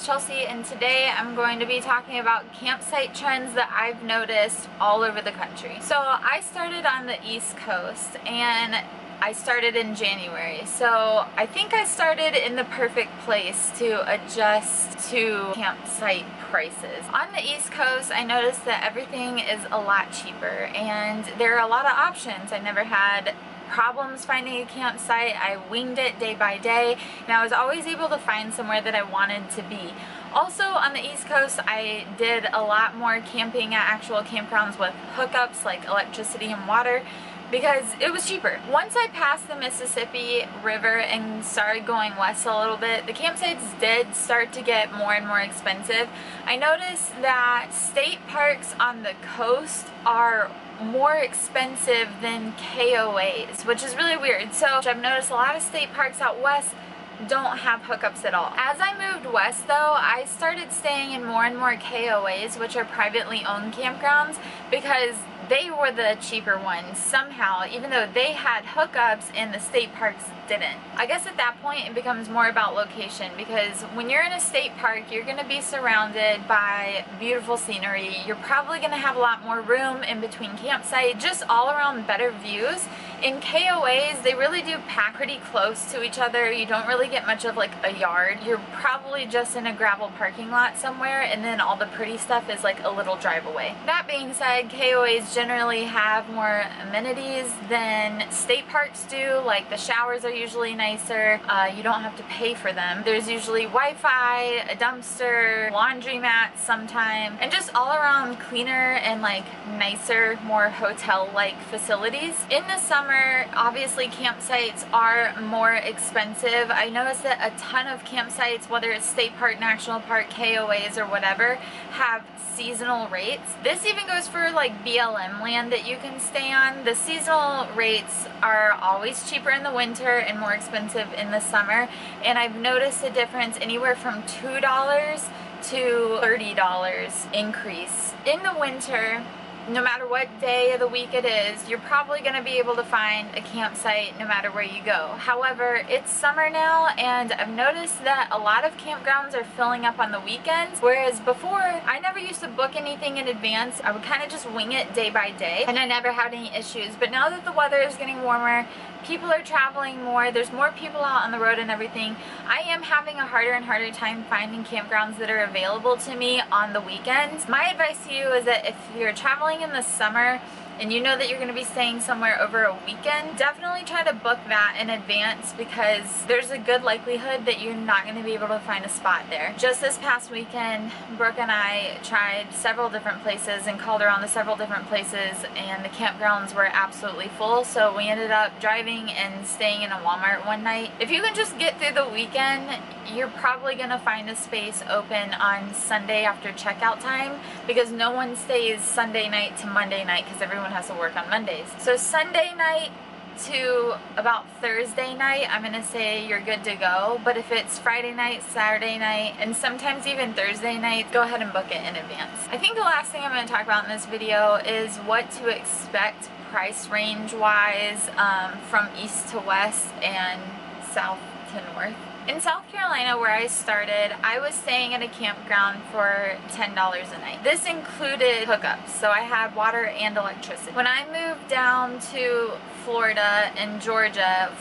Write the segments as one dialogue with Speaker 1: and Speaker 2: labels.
Speaker 1: it's Chelsea, and today I'm going to be talking about campsite trends that I've noticed all over the country. So I started on the East Coast and I started in January, so I think I started in the perfect place to adjust to campsite prices. On the East Coast, I noticed that everything is a lot cheaper and there are a lot of options. I never had problems finding a campsite. I winged it day by day and I was always able to find somewhere that I wanted to be. Also on the East Coast, I did a lot more camping at actual campgrounds with hookups like electricity and water because it was cheaper. Once I passed the Mississippi River and started going west a little bit, the campsites did start to get more and more expensive. I noticed that state parks on the coast are more expensive than KOAs, which is really weird. So I've noticed a lot of state parks out west don't have hookups at all. As I moved west though, I started staying in more and more KOAs, which are privately owned campgrounds, because they were the cheaper ones somehow, even though they had hookups and the state parks didn't. I guess at that point it becomes more about location, because when you're in a state park, you're going to be surrounded by beautiful scenery. You're probably going to have a lot more room in between campsites, just all around better views. In KOAs, they really do pack pretty close to each other. You don't really get much of like a yard. You're probably just in a gravel parking lot somewhere, and then all the pretty stuff is like a little drive away. That being said, KOAs generally have more amenities than state parks do. Like the showers are usually nicer. You don't have to pay for them. There's usually Wi-Fi, a dumpster, laundromat sometimes, and just all around cleaner and like nicer, more hotel-like facilities. In the summer, obviously campsites are more expensive. I noticed that a ton of campsites, whether it's state park, national park, KOAs, or whatever, have seasonal rates. This even goes for like BLM land that you can stay on. The seasonal rates are always cheaper in the winter and more expensive in the summer, and I've noticed a difference anywhere from $2 to $30 increase. In the winter, no matter what day of the week it is, you're probably going to be able to find a campsite no matter where you go. However, it's summer now and I've noticed that a lot of campgrounds are filling up on the weekends, whereas before I never used to book anything in advance. I would kind of just wing it day by day and I never had any issues. But now that the weather is getting warmer, people are traveling more, there's more people out on the road and everything, I am having a harder and harder time finding campgrounds that are available to me on the weekends. My advice to you is that if you're traveling in the summer and you know that you're going to be staying somewhere over a weekend, definitely try to book that in advance, because there's a good likelihood that you're not going to be able to find a spot there. Just this past weekend, Brooke and I tried several different places and called around to several different places, and the campgrounds were absolutely full, so we ended up driving and staying in a Walmart one night. If you can just get through the weekend, you're probably going to find a space open on Sunday after checkout time, because no one stays Sunday night to Monday night because everyone has to work on Mondays. So Sunday night to about Thursday night, I'm going to say you're good to go. But if it's Friday night, Saturday night, and sometimes even Thursday night, go ahead and book it in advance. I think the last thing I'm going to talk about in this video is what to expect price range wise from east to west and south to north. In South Carolina, where I started, I was staying at a campground for $10 a night. This included hookups, so I had water and electricity. When I moved down to Florida and Georgia,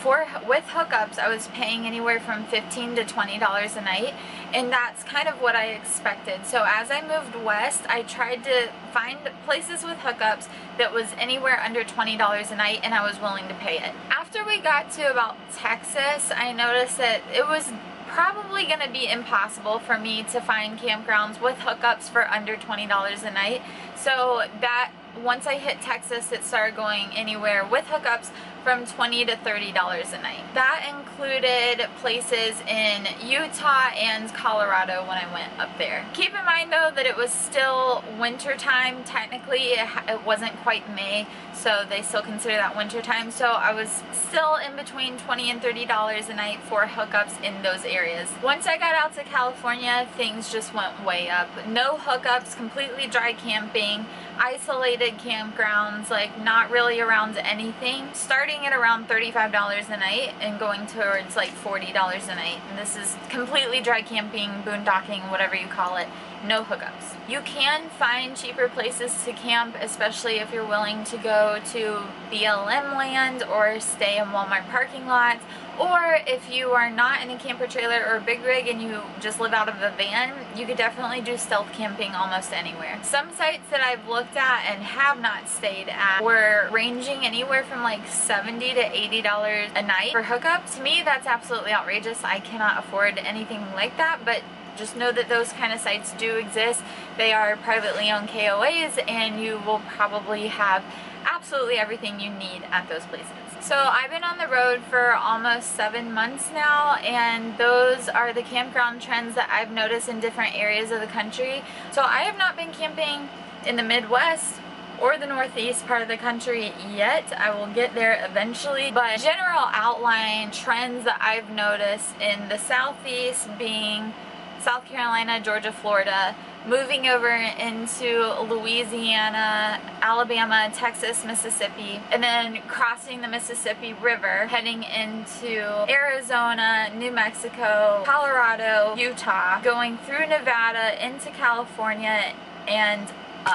Speaker 1: with hookups, I was paying anywhere from $15 to $20 a night, and that's kind of what I expected. So as I moved west, I tried to find places with hookups that was anywhere under $20 a night, and I was willing to pay it. After we got to about Texas, I noticed that it was probably going to be impossible for me to find campgrounds with hookups for under $20 a night. So that once I hit Texas, it started going anywhere with hookups from $20 to $30 a night. That included places in Utah and Colorado when I went up there. Keep in mind though that it was still winter time. Technically it wasn't quite May, so they still consider that winter time. So I was still in between $20 and $30 a night for hookups in those areas. Once I got out to California, things just went way up. No hookups, completely dry camping. isolated campgrounds, like not really around anything, starting at around $35 a night and going towards like $40 a night. And this is completely dry camping, boondocking, whatever you call it. No hookups. You can find cheaper places to camp, especially if you're willing to go to BLM land or stay in Walmart parking lots, or if you are not in a camper trailer or a big rig and you just live out of a van, you could definitely do stealth camping almost anywhere. Some sites that I've looked at and have not stayed at were ranging anywhere from like $70 to $80 a night for hookup. To me, that's absolutely outrageous. I cannot afford anything like that, but just know that those kind of sites do exist. They are privately owned KOAs, and you will probably have absolutely everything you need at those places. So I've been on the road for almost 7 months now, and those are the campground trends that I've noticed in different areas of the country. So I have not been camping in the Midwest or the Northeast part of the country yet. I will get there eventually, but general outline trends that I've noticed in the Southeast being South Carolina, Georgia, Florida, moving over into Louisiana, Alabama, Texas, Mississippi, and then crossing the Mississippi River, heading into Arizona, New Mexico, Colorado, Utah, going through Nevada into California, and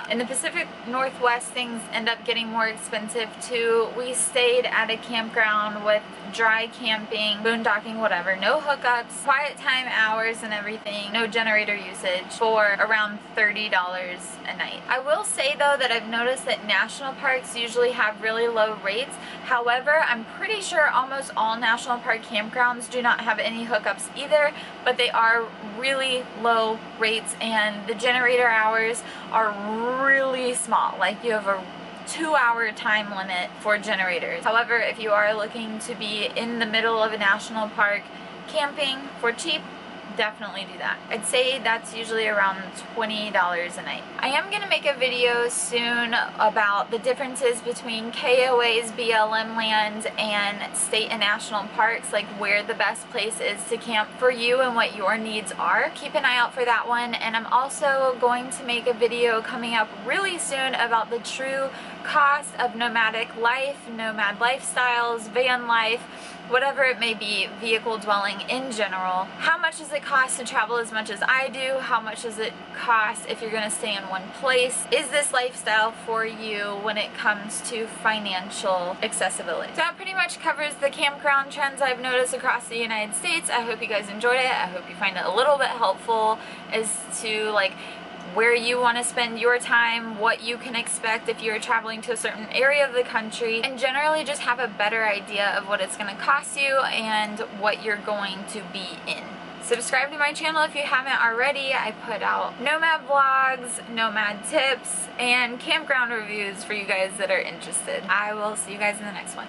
Speaker 1: in the Pacific Northwest, things end up getting more expensive too. We stayed at a campground with dry camping, boondocking, whatever, no hookups, quiet time hours and everything, no generator usage, for around $30 a night. I will say though that I've noticed that national parks usually have really low rates. However, I'm pretty sure almost all national park campgrounds do not have any hookups either, but they are really low rates, and the generator hours are really small. Like, you have a 2-hour time limit for generators. However, if you are looking to be in the middle of a national park camping for cheap, definitely do that. I'd say that's usually around $20 a night. I am going to make a video soon about the differences between KOAs, BLM lands, and state and national parks, like where the best place is to camp for you and what your needs are. Keep an eye out for that one, and I'm also going to make a video coming up really soon about the true cost of nomadic life, nomad lifestyles, van life, whatever it may be, vehicle dwelling in general. How much does it cost to travel as much as I do? How much does it cost if you're going to stay in one place? Is this lifestyle for you when it comes to financial accessibility? So that pretty much covers the campground trends I've noticed across the United States. I hope you guys enjoyed it. I hope you find it a little bit helpful as to like where you want to spend your time, what you can expect if you're traveling to a certain area of the country, and generally just have a better idea of what it's going to cost you and what you're going to be in. Subscribe to my channel if you haven't already. I put out nomad vlogs, nomad tips, and campground reviews for you guys that are interested. I will see you guys in the next one.